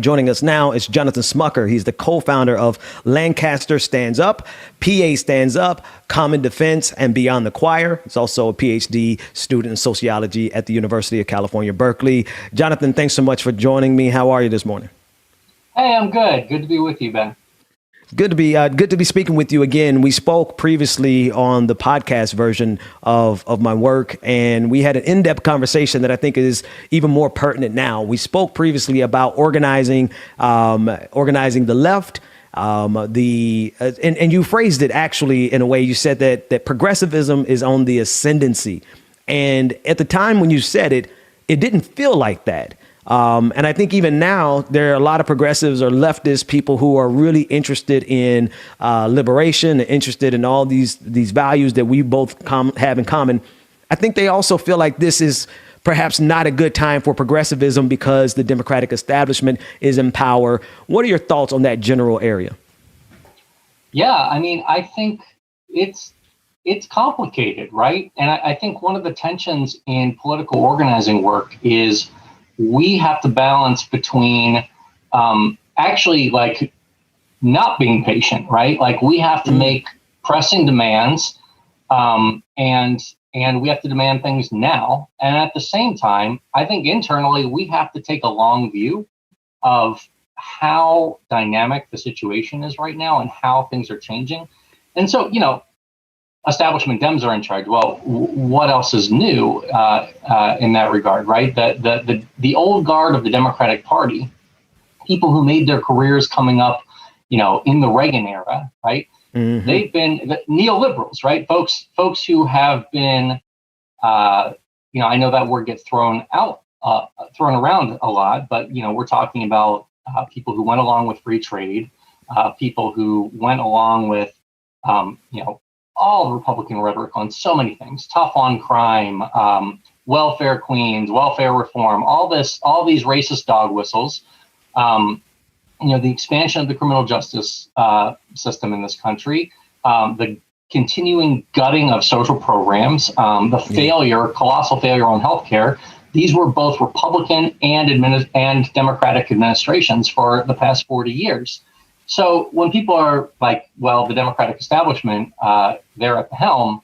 Joining us now is Jonathan Smucker. He's the co-founder of Lancaster Stands Up, PA Stands Up, Common Defense, and Beyond the Choir. He's also a PhD student in sociology at the University of California, Berkeley. Jonathan, thanks so much for joining me. How are you this morning? Hey, I'm good. Good to be with you, Ben. Good to be speaking with you again. We spoke previously on the podcast version of my work, and we had an in-depth conversation that I think is even more pertinent now. We spoke previously about organizing the left. And you phrased it actually in a way. You said that progressivism is on the ascendancy, and at the time when you said it, it didn't feel like that. And I think even now there are a lot of progressives or leftist people who are really interested in liberation, interested in all these values that we both have in common. I think they also feel like this is perhaps not a good time for progressivism because the Democratic establishment is in power. What are your thoughts on that general area? Yeah, I mean, I think it's complicated, right? And I think one of the tensions in political organizing work is we have to balance between actually like not being patient, right? Like we have to make pressing demands and we have to demand things now. And at the same time, I think internally we have to take a long view of how dynamic the situation is right now and how things are changing. And so, establishment Dems are in charge. Well, what else is new in that regard, right? The old guard of the Democratic Party, people who made their careers coming up, in the Reagan era, right? Mm-hmm. They've been neoliberals, right? Folks who have been, I know that word gets thrown around a lot, but we're talking about people who went along with free trade, people who went along with, all the Republican rhetoric on so many things, tough on crime, welfare queens, welfare reform, all these racist dog whistles, the expansion of the criminal justice system in this country, the continuing gutting of social programs, the colossal failure on healthcare. These were both Republican and Democratic administrations for the past 40 years. So when people are like, well, the Democratic establishment, they're at the helm,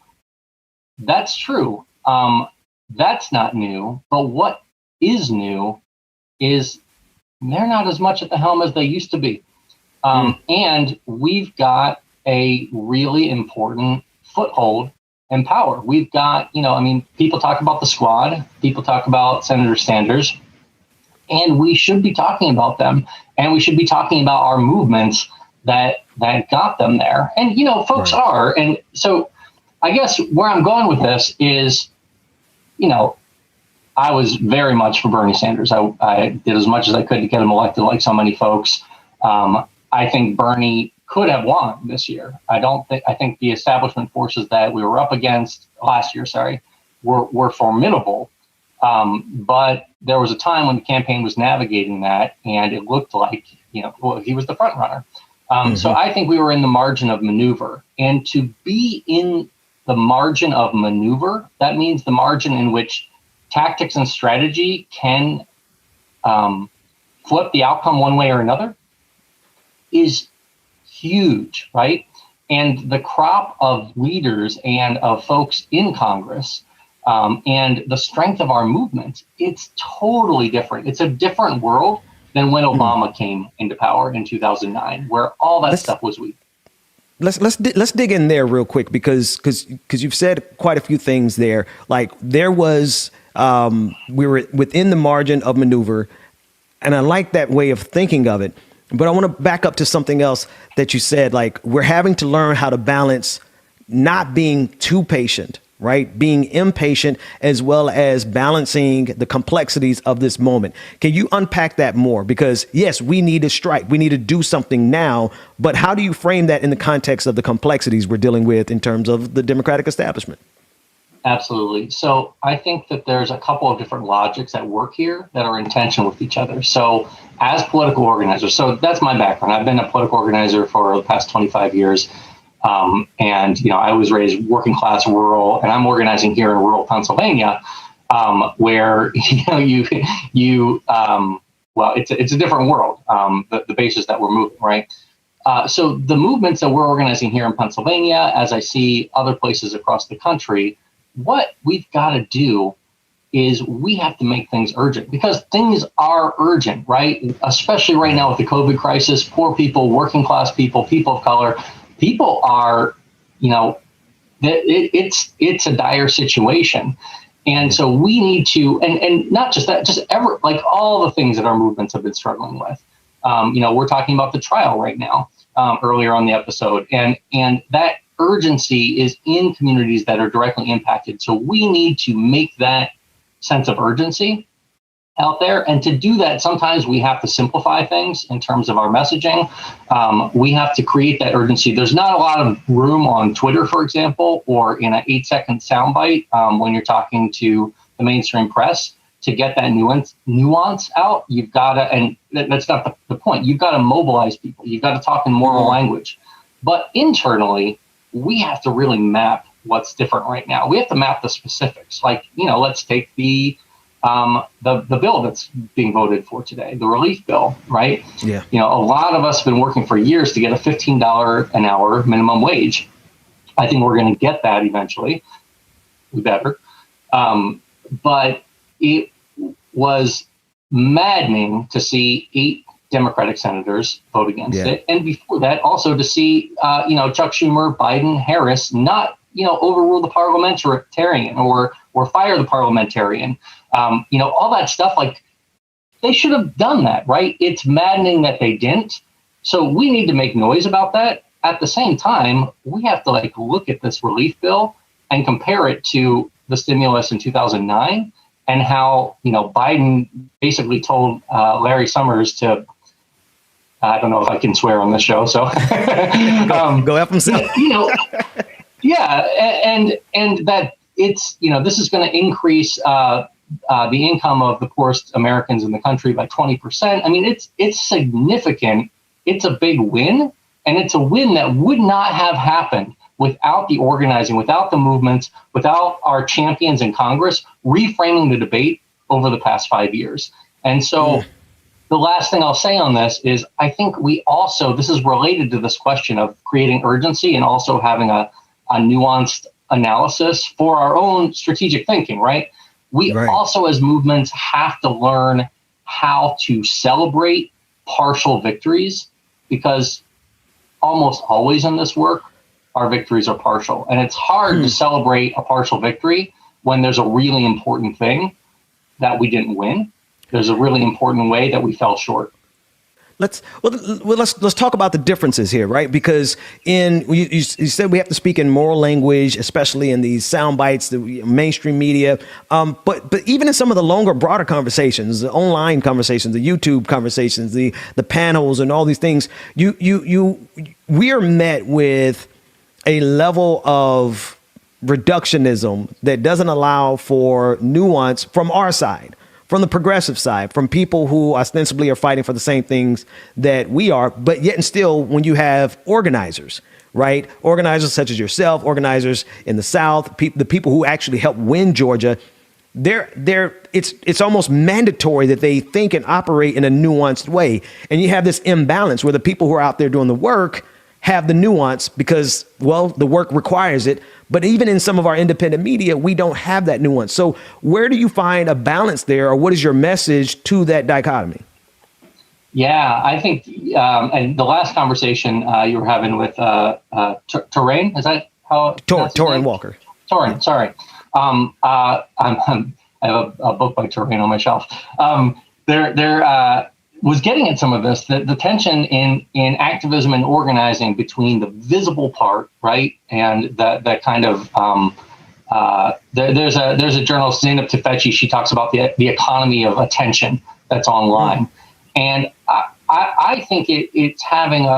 that's true. That's not new. But what is new is they're not as much at the helm as they used to be. And we've got a really important foothold and power. We've got, people talk about the squad, people talk about Senator Sanders, and we should be talking about them. And we should be talking about our movements that got them there. And, folks right. are. And so I guess where I'm going with this is, I was very much for Bernie Sanders. I did as much as I could to get him elected, like so many folks. I think Bernie could have won this year. I think the establishment forces that we were up against last year, were formidable. But there was a time when the campaign was navigating that, and it looked like, he was the front runner. So I think we were in the margin of maneuver. And to be in the margin of maneuver, that means the margin in which tactics and strategy can flip the outcome one way or another is huge, right? And the crop of leaders and of folks in Congress and the strength of our movement, it's totally different. It's a different world than when Obama came into power in 2009, where all that stuff was weak. Let's dig in there real quick because you've said quite a few things there. Like there was we were within the margin of maneuver, and I like that way of thinking of it. But I want to back up to something else that you said. Like we're having to learn how to balance not being too patient, right? Being impatient, as well as balancing the complexities of this moment. Can you unpack that more? Because yes, we need to strike. We need to do something now. But how do you frame that in the context of the complexities we're dealing with in terms of the Democratic establishment? Absolutely. So I think that there's a couple of different logics at work here that are in tension with each other. So as political organizers, so that's my background. I've been a political organizer for the past 25 years. And, I was raised working class, rural, and I'm organizing here in rural Pennsylvania, where, well, it's a different world, the basis that we're moving, right? So the movements that we're organizing here in Pennsylvania, as I see other places across the country, what we've got to do is we have to make things urgent, because things are urgent, right? Especially right now with the COVID crisis, poor people, working class people, people of color, people are, it's a dire situation. And so we need to, and not just that, just like all the things that our movements have been struggling with. We're talking about the trial right now, earlier on the episode, and that urgency is in communities that are directly impacted. So we need to make that sense of urgency out there. And to do that, sometimes we have to simplify things in terms of our messaging. We have to create that urgency. There's not a lot of room on Twitter, for example, or in an 8-second soundbite when you're talking to the mainstream press to get that nuance out. You've got to, and that's not the point. You've got to mobilize people. You've got to talk in moral language. But internally, we have to really map what's different right now. We have to map the specifics. Like, let's take the bill that's being voted for today, the relief bill, right? Yeah. A lot of us have been working for years to get a $15 an hour minimum wage. I think we're going to get that eventually. We better. But it was maddening to see 8 Democratic senators vote against it. And before that, also to see, Chuck Schumer, Biden, Harris not, overrule the parliamentarian or fire the parliamentarian. All that stuff, like they should have done that, right? It's maddening that they didn't. So we need to make noise about that. At the same time, we have to look at this relief bill and compare it to the stimulus in 2009 and how, Biden basically told Larry Summers to, I don't know if I can swear on this show, so go F himself. Yeah, and that it's, this is going to increase the income of the poorest Americans in the country by 20%. I mean, it's significant. It's a big win, and it's a win that would not have happened without the organizing, without the movements, without our champions in Congress reframing the debate over the past 5 years. And so the last thing I'll say on this is I think this is related to this question of creating urgency and also having a nuanced analysis for our own strategic thinking, right? We also, as movements, have to learn how to celebrate partial victories, because almost always in this work, our victories are partial. And it's hard to celebrate a partial victory when there's a really important thing that we didn't win. There's a really important way that we fell short. Let's talk about the differences here, right? Because you said we have to speak in moral language, especially in these sound bites, the mainstream media. But even in some of the longer, broader conversations, the online conversations, the YouTube conversations, the panels, and all these things, we are met with a level of reductionism that doesn't allow for nuance from our side, from the progressive side, from people who ostensibly are fighting for the same things that we are, but yet and still, when you have organizers, right? Organizers such as yourself, organizers in the South, the people who actually helped win Georgia, it's almost mandatory that they think and operate in a nuanced way. And you have this imbalance where the people who are out there doing the work have the nuance because, well, the work requires it. But even in some of our independent media, we don't have that nuance. So where do you find a balance there, or what is your message to that dichotomy? Yeah, I think, and the last conversation you were having with Torain, is that how? Torain Walker. Torain, sorry. I have a book by Torain on my shelf. There was getting at some of this, the tension in activism and organizing between the visible part, right, and that kind of there's a journalist, Zainab Tafechi. She talks about the economy of attention that's online, and I think it's having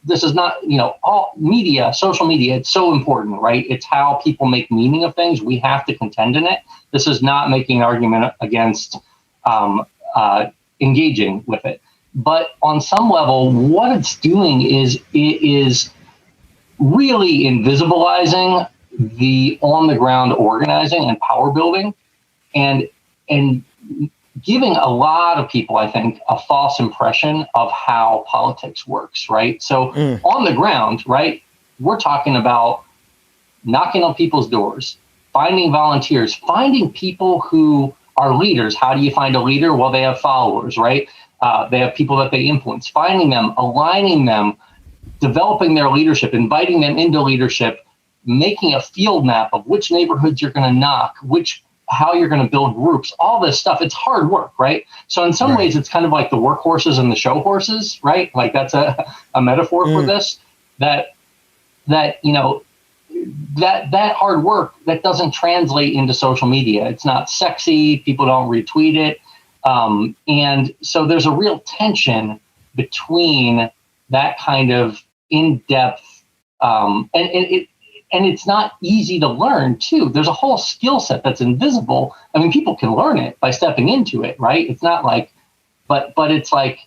this is not all media, social media. It's so important, right? It's how people make meaning of things. We have to contend in it. This is not making an argument against engaging with it. But on some level, what it's doing is it is really invisibilizing the on the ground organizing and power building and giving a lot of people, I think, a false impression of how politics works, right? So on the ground, right, we're talking about knocking on people's doors, finding volunteers, finding people who are leaders. How do you find a leader? Well, they have followers, right? They have people that they influence, finding them, aligning them, developing their leadership, inviting them into leadership, making a field map of which neighborhoods you're going to knock, how you're going to build groups, all this stuff. It's hard work, right? So in some ways, it's kind of like the workhorses and the show horses, right? Like that's a metaphor for this, that hard work that doesn't translate into social media. It's not sexy. People don't retweet it. And so there's a real tension between that kind of in-depth, and it's not easy to learn too. There's a whole skill set that's invisible. I mean, people can learn it by stepping into it, right? It's not like, but it's like,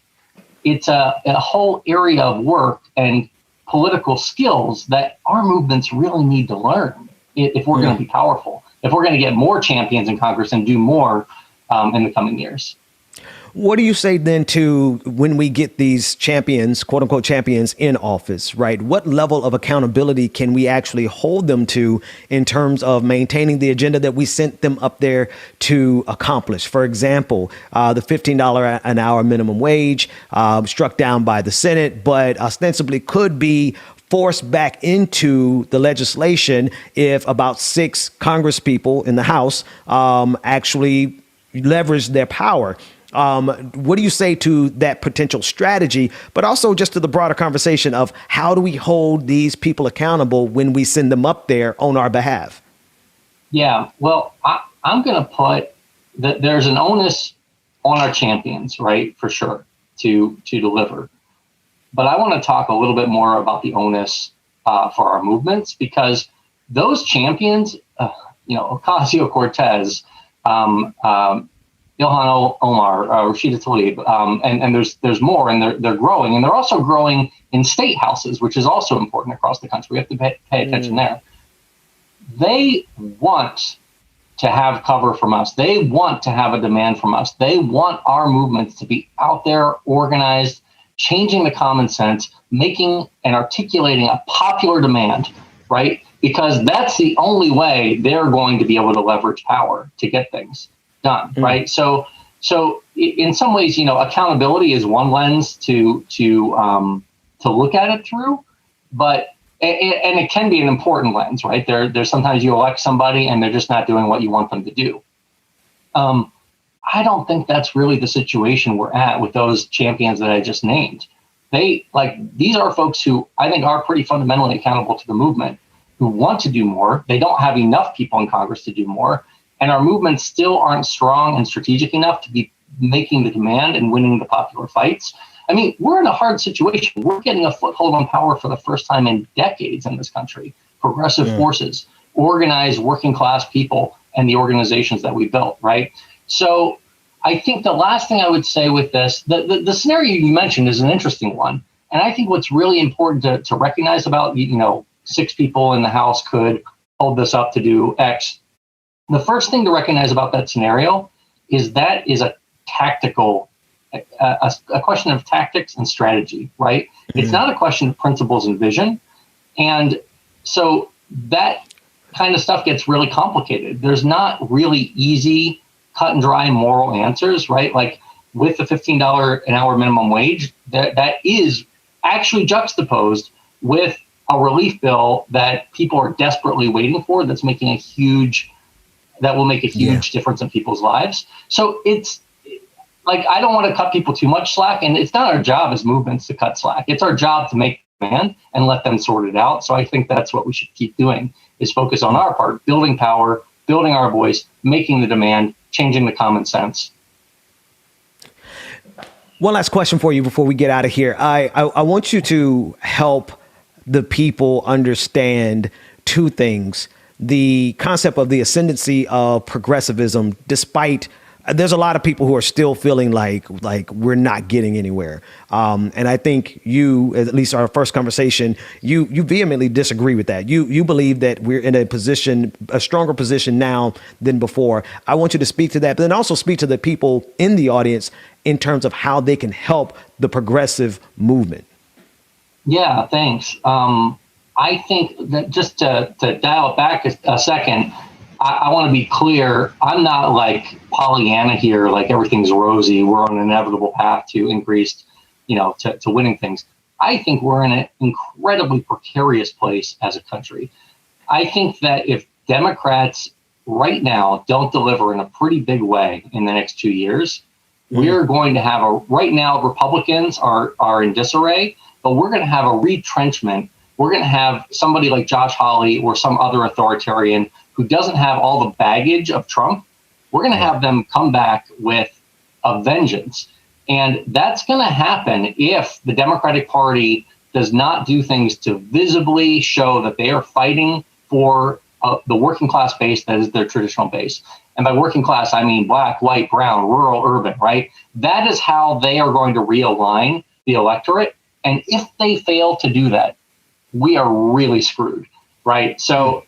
it's a whole area of work and political skills that our movements really need to learn if we're going to be powerful, if we're going to get more champions in Congress and do more in the coming years. What do you say then to when we get these champions, quote unquote champions in office, right? What level of accountability can we actually hold them to in terms of maintaining the agenda that we sent them up there to accomplish? For example, the $15 an hour minimum wage struck down by the Senate, but ostensibly could be forced back into the legislation if about 6 Congress people in the House actually leverage their power. What do you say to that potential strategy, but also just to the broader conversation of how do we hold these people accountable when we send them up there on our behalf? Yeah, well, I'm going to put that there's an onus on our champions, right, for sure, to deliver. But I want to talk a little bit more about the onus for our movements, because those champions, Ocasio-Cortez, Ilhan Omar, Rashida Tlaib, and there's more, and they're growing, and they're also growing in state houses, which is also important across the country. We have to pay attention there. They want to have cover from us. They want to have a demand from us. They want our movements to be out there, organized, changing the common sense, making and articulating a popular demand, right? Because that's the only way they're going to be able to leverage power to get things done, right? So in some ways, accountability is one lens to look at it through, but and it can be an important lens, right? There's sometimes you elect somebody and they're just not doing what you want them to do. I don't think that's really the situation we're at with those champions that I just named. These are folks who I think are pretty fundamentally accountable to the movement, who want to do more. They don't have enough people in Congress to do more. And our movements still aren't strong and strategic enough to be making the demand and winning the popular fights. I mean, we're in a hard situation. We're getting a foothold on power for the first time in decades in this country. Progressive forces, organized working class people, and the organizations that we built, right? So I think the last thing I would say with this, the scenario you mentioned is an interesting one. And I think what's really important to recognize about, 6 people in the House could hold this up to do X. The first thing to recognize about that scenario is that is a tactical, a question of tactics and strategy, right? It's not a question of principles and vision. And so that kind of stuff gets really complicated. There's not really easy, cut and dry moral answers, right? Like with the $15 an hour minimum wage, that is actually juxtaposed with a relief bill that people are desperately waiting for that will make a huge difference in people's lives. So it's like, I don't want to cut people too much slack, and it's not our job as movements to cut slack. It's our job to make demand and let them sort it out. So I think that's what we should keep doing, is focus on our part, building power, building our voice, making the demand, changing the common sense. One last question for you before we get out of here. I want you to help the people understand 2 things. The concept of the ascendancy of progressivism, despite there's a lot of people who are still feeling like we're not getting anywhere. And I think you, at least our first conversation, you vehemently disagree with that. You believe that we're in a stronger position now than before. I want you to speak to that, but then also speak to the people in the audience in terms of how they can help the progressive movement. Yeah, thanks. I think that just to dial it back a second, I want to be clear. I'm not like Pollyanna here, like everything's rosy. We're on an inevitable path to increased, to winning things. I think we're in an incredibly precarious place as a country. I think that if Democrats right now don't deliver in a pretty big way in the next 2 years, we're going to have right now, Republicans are in disarray, but we're going to have a retrenchment. We're going to have somebody like Josh Hawley or some other authoritarian who doesn't have all the baggage of Trump. We're going to have them come back with a vengeance. And that's going to happen if the Democratic Party does not do things to visibly show that they are fighting for the working class base that is their traditional base. And by working class, I mean black, white, brown, rural, urban, right? That is how they are going to realign the electorate. And if they fail to do that, we are really screwed, right? So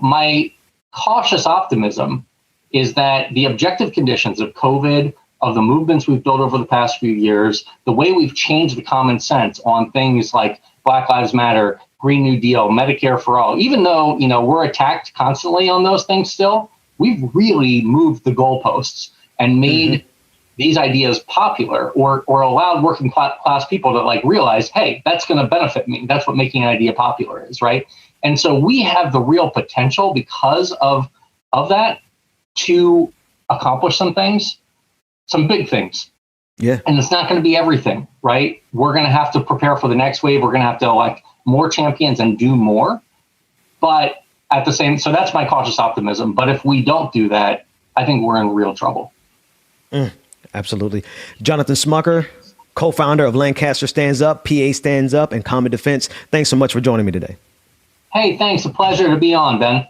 my cautious optimism is that the objective conditions of COVID, of the movements we've built over the past few years, the way we've changed the common sense on things like Black Lives Matter, Green New Deal, Medicare for all, even though, we're attacked constantly on those things still, we've really moved the goalposts and made these ideas popular or allowed working class people to realize, hey, that's going to benefit me. That's what making an idea popular is, right? And so we have the real potential because of that to accomplish some things, some big things. Yeah. And it's not going to be everything, right? We're going to have to prepare for the next wave. We're going to have to elect more champions and do more. But at the same, so that's my cautious optimism. But if we don't do that, I think we're in real trouble. Absolutely. Jonathan Smucker, co-founder of Lancaster Stands Up, PA Stands Up, and Common Defense. Thanks so much for joining me today. Hey, thanks. A pleasure to be on, Ben.